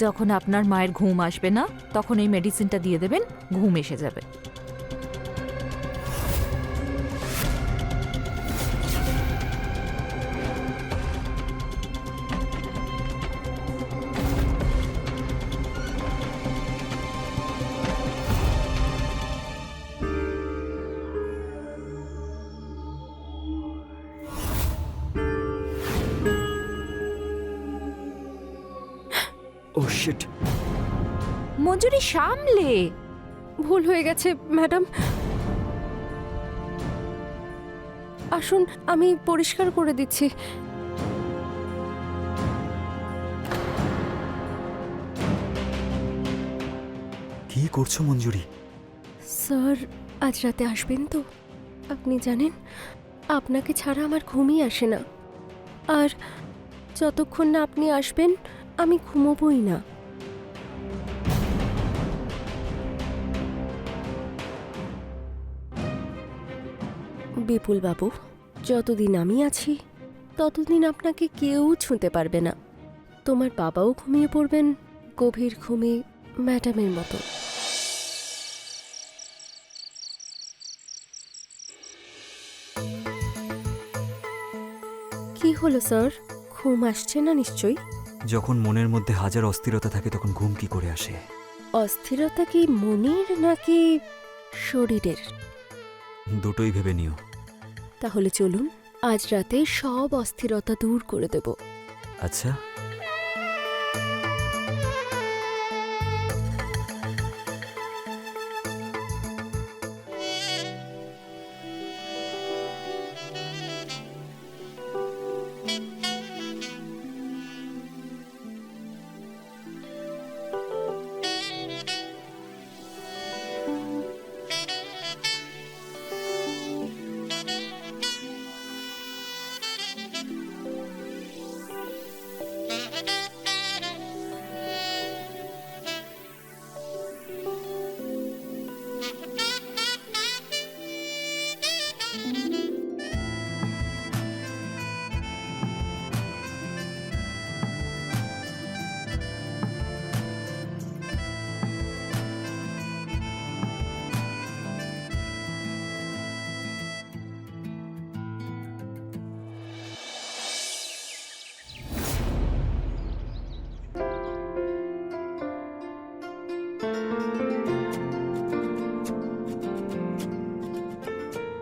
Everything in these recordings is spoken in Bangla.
যখন আপনার মায়ের ঘুম আসবে না তখন এই মেডিসিনটা দিয়ে দেবেন, ঘুম এসে যাবে। ও শিট। মঞ্জুরি সামলে। ভুল হয়ে গেছে ম্যাডাম, আসুন আমি পরিষ্কার করে দিচ্ছি। কি করছো মঞ্জুরি? স্যার আজ রাতে আসবেন তো? আপনি জানেন আপনাকে ছাড়া আমার ঘুমই আসে না, আর যতক্ষণ না আপনি আসবেন আমি ঘুমোবই না। বিপুল বাবু, যতদিন আমি আছি ততদিন আপনাকে কেউ ছুঁতে পারবে না। তোমার বাবাও ঘুমিয়ে পড়বেন গভীর ঘুমে ম্যাডামের মতো। কি হলো স্যার, ঘুম আসছে না নিশ্চয়ই? যখন মনের মধ্যে হাজার অস্থিরতা থাকে তখন ঘুম কি করে আসে? অস্থিরতা কি মনের নাকি শরীরের? দুটোই ভেবে নিও। তাহলে চলুন আজ রাতে সব অস্থিরতা দূর করে দেব। আচ্ছা,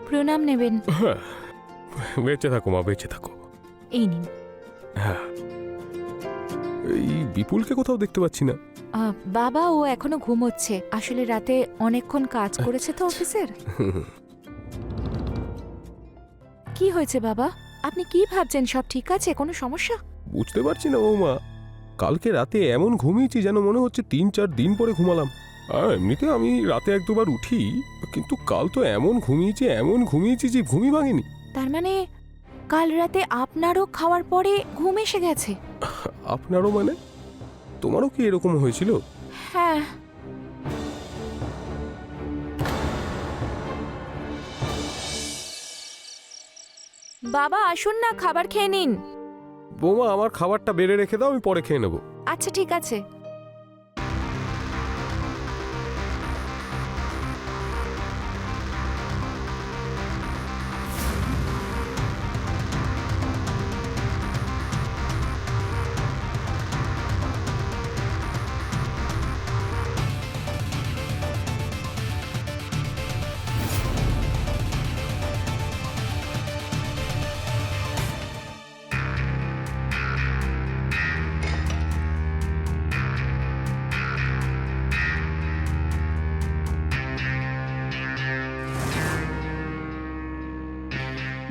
প্রণাম নেবেন। হ্যাঁ, বেঁচে থাকো মা, বেঁচে থাকো। এই নিন। হ্যাঁ, এই বিপুলকে কোথাও দেখতে পাচ্ছি না। বাবা ও এখনো ঘুমোচ্ছে, আসলে রাতে অনেকক্ষণ কাজ করেছে তো অফিসের। কি হয়েছে বাবা, আপনি কি ভাবছেন? সব ঠিক আছে? কোনো সমস্যা? বুঝতে পারছি না বৌমা, কালকে রাতে এমন ঘুমিয়েছি যেন মনে হচ্ছে ৩-৪ দিন পরে ঘুমালাম। আর এমনিতে আমি রাতে ১-২বার উঠি, কিন্তু কাল তো এমন ঘুমিয়েছি যে ঘুমই ভাঙেনি। তার মানে কাল রাতে আপনারও খাওয়ার পরে ঘুম এসে গেছে? আপনারও মানে? তোমারও কি এরকম হয়েছিল? হ্যাঁ। বাবা আসুন না, খাবার খেয়ে নিন। বৌমা আমার খাবারটা বেড়ে রেখে দাও, আমি পরে খেয়ে নেবো। আচ্ছা ঠিক আছে।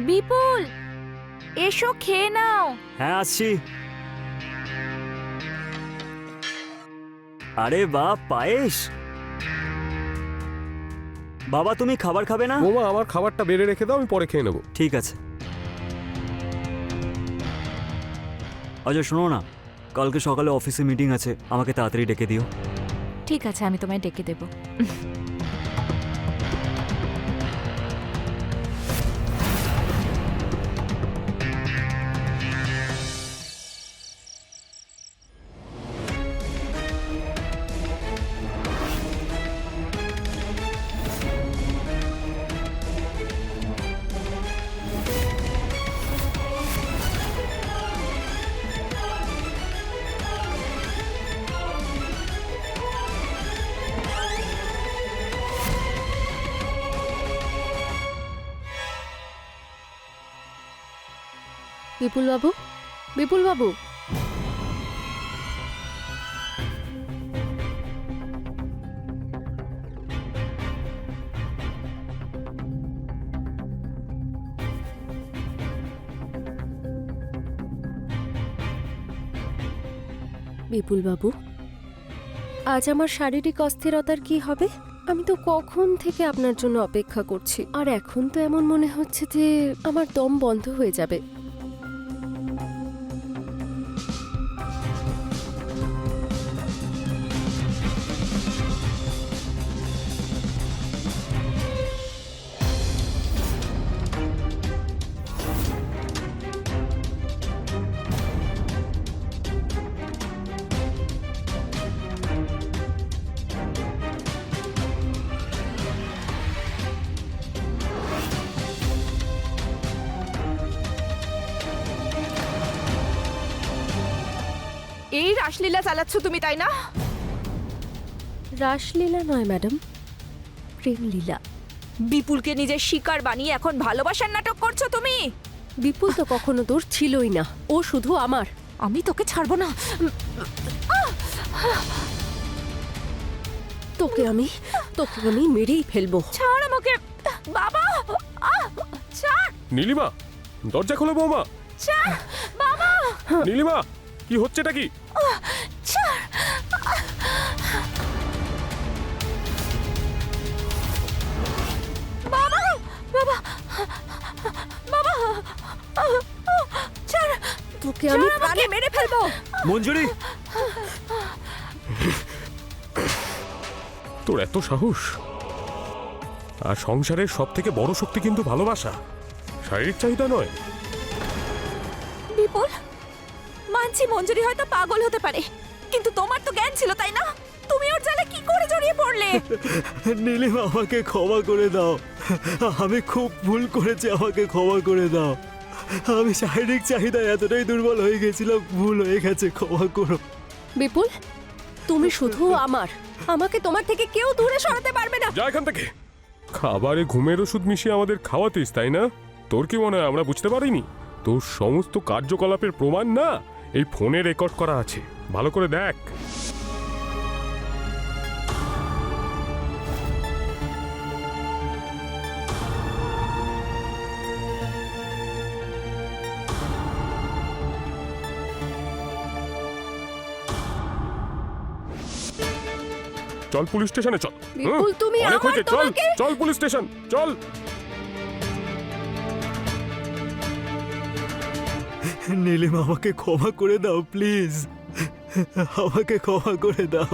বিপুল এসো, খেয়ে নাও। হ্যাঁ আসছি। আরে বাহ, পায়েস! বাবা তুমি খাবার খাবে না? বৌমা আমার খাবারটা বেড়ে রেখে দাও, আমি পরে খেয়ে নেবো। ঠিক আছে। আচ্ছা শোনো না, কালকে সকালে অফিসে মিটিং আছে, আমাকে তাড়াতাড়ি ডেকে দিও। ঠিক আছে, আমি তোমায় ডেকে দেব। বিপুল বাবু, বিপুল বাবু। বিপুল বাবু, আজ আমার শারীরিক অস্থিরতার কি হবে? আমি তো কখন থেকে আপনার জন্য অপেক্ষা করছি, আর এখন তো এমন মনে হচ্ছে যে আমার দম বন্ধ হয়ে যাবে। এই রাসলীলা চালাচ্ছ তুমি, তাই না? রাসলীলা নয় ম্যাডাম, প্রেমলীলা। বিপুলকে নিজের শিকার বানিয়ে এখন ভালোবাসার নাটক করছো তুমি। বিপুল তো কখনো তোর ছিলই না, ও শুধু আমার। আমি তোকে ছাড়বো না। তোকে আমি মেরেই ফেলবো। ছাড় আমাকে বাবা। ছাড়, নীলিমা, দরজা খোলো বৌমা। ছাড় বাবা। নীলিমা, কি হচ্ছেটা কি? ছাড়। বাবা, বাবা, বাবা, ছাড়। তোকে আমি প্রাণে মেরে ফেলবো। মঞ্জুরি, তোর এত সাহস! আর সংসারের সব থেকে বড় শক্তি কিন্তু ভালোবাসা, শারীরিক চাহিদা নয়। বিপুল, মানছি মঞ্জুরি হয়তো পাগল হতে পারে, কিন্তু তোমার তো জ্ঞান ছিল, তাই না? তুমি ওর জালে কি করে জড়িয়ে পড়লে? নীলিমা আমাকে ক্ষমা করে দাও, আমি খুব ভুল করেছি, আমাকে ক্ষমা করে দাও। আমি শারীরিক চাহিদায় এতটাই দুর্বল হয়ে গেছিলাম, ভুল হয়ে গেছে, ক্ষমা করো। বিপুল, তুমি শুধু আমার, আমাকে তোমার থেকে কেউ দূরে সরাতে পারবে না। যা এখান থেকে। খাবারে ঘুমের ওষুধ মিশিয়ে আমাদের খাওয়াতিস, তাই না? তোর কি মনে হয় আমরা বুঝতে পারিনি? তোর সমস্ত কার্যকলাপের প্রমাণ না এই ফোনে রেকর্ড করা আছে, ভালো করে দেখ। চল পুলিশ স্টেশনে চল। বিপুল, তুমি অনেক আমার, হয়েছে, চল তোমাকে। চল পুলিশ স্টেশন চল। নীলিমা আমাকে ক্ষমা করে দাও প্লিজ, আমাকে ক্ষমা করে দাও।